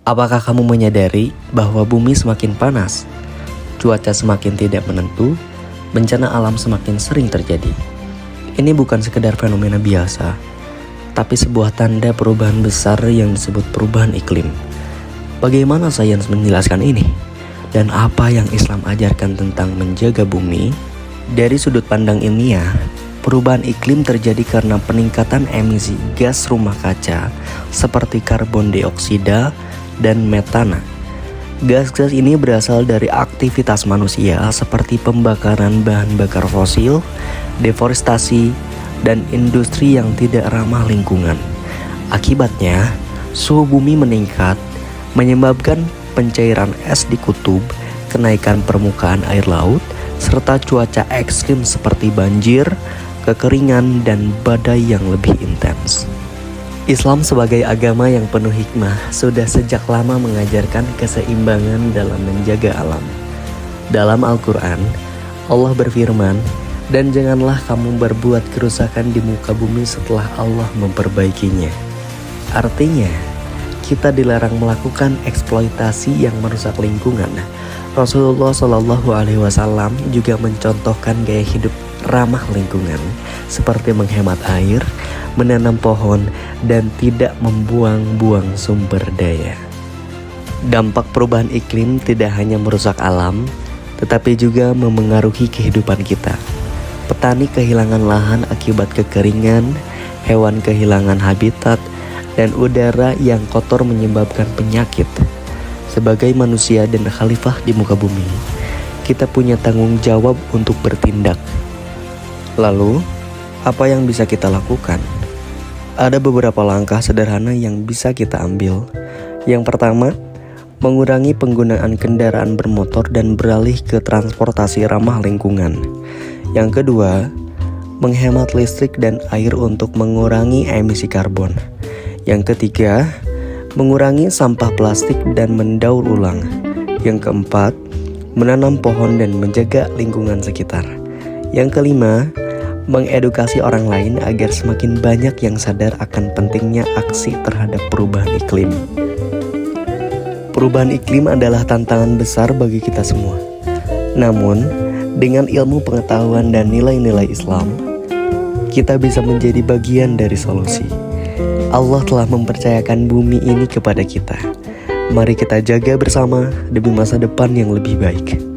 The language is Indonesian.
Apakah kamu menyadari bahwa bumi semakin panas, cuaca semakin tidak menentu, bencana alam semakin sering terjadi? Ini bukan sekedar fenomena biasa, tapi sebuah tanda perubahan besar yang disebut perubahan iklim. Bagaimana sains menjelaskan ini? Dan apa yang Islam ajarkan tentang menjaga bumi? Dari sudut pandang ilmiah, perubahan iklim terjadi karena peningkatan emisi gas rumah kaca seperti karbon dioksida dan metana. Gas-gas ini berasal dari aktivitas manusia seperti pembakaran bahan bakar fosil, deforestasi, dan industri yang tidak ramah lingkungan. Akibatnya, suhu bumi meningkat, menyebabkan pencairan es di kutub, kenaikan permukaan air laut, serta cuaca ekstrim seperti banjir, kekeringan, dan badai yang lebih intens. Islam sebagai agama yang penuh hikmah sudah sejak lama mengajarkan keseimbangan dalam menjaga alam. Dalam Al-Quran, Allah berfirman, "Dan janganlah kamu berbuat kerusakan di muka bumi setelah Allah memperbaikinya." Artinya, kita dilarang melakukan eksploitasi yang merusak lingkungan. Rasulullah SAW juga mencontohkan gaya hidup ramah lingkungan seperti menghemat air, menanam pohon, dan tidak membuang-buang sumber daya. Dampak perubahan iklim tidak hanya merusak alam, tetapi juga memengaruhi kehidupan kita. Petani kehilangan lahan akibat kekeringan, hewan kehilangan habitat, dan udara yang kotor menyebabkan penyakit. Sebagai manusia dan khalifah di muka bumi, kita punya tanggung jawab untuk bertindak. Lalu, apa yang bisa kita lakukan? Ada beberapa langkah sederhana yang bisa kita ambil. Yang pertama, mengurangi penggunaan kendaraan bermotor dan beralih ke transportasi ramah lingkungan. Yang kedua, menghemat listrik dan air untuk mengurangi emisi karbon. Yang ketiga, mengurangi sampah plastik dan mendaur ulang. Yang keempat, menanam pohon dan menjaga lingkungan sekitar. Yang kelima, mengedukasi orang lain agar semakin banyak yang sadar akan pentingnya aksi terhadap perubahan iklim. Perubahan iklim adalah tantangan besar bagi kita semua. Namun, dengan ilmu pengetahuan dan nilai-nilai Islam, kita bisa menjadi bagian dari solusi. Allah telah mempercayakan bumi ini kepada kita. Mari kita jaga bersama demi masa depan yang lebih baik.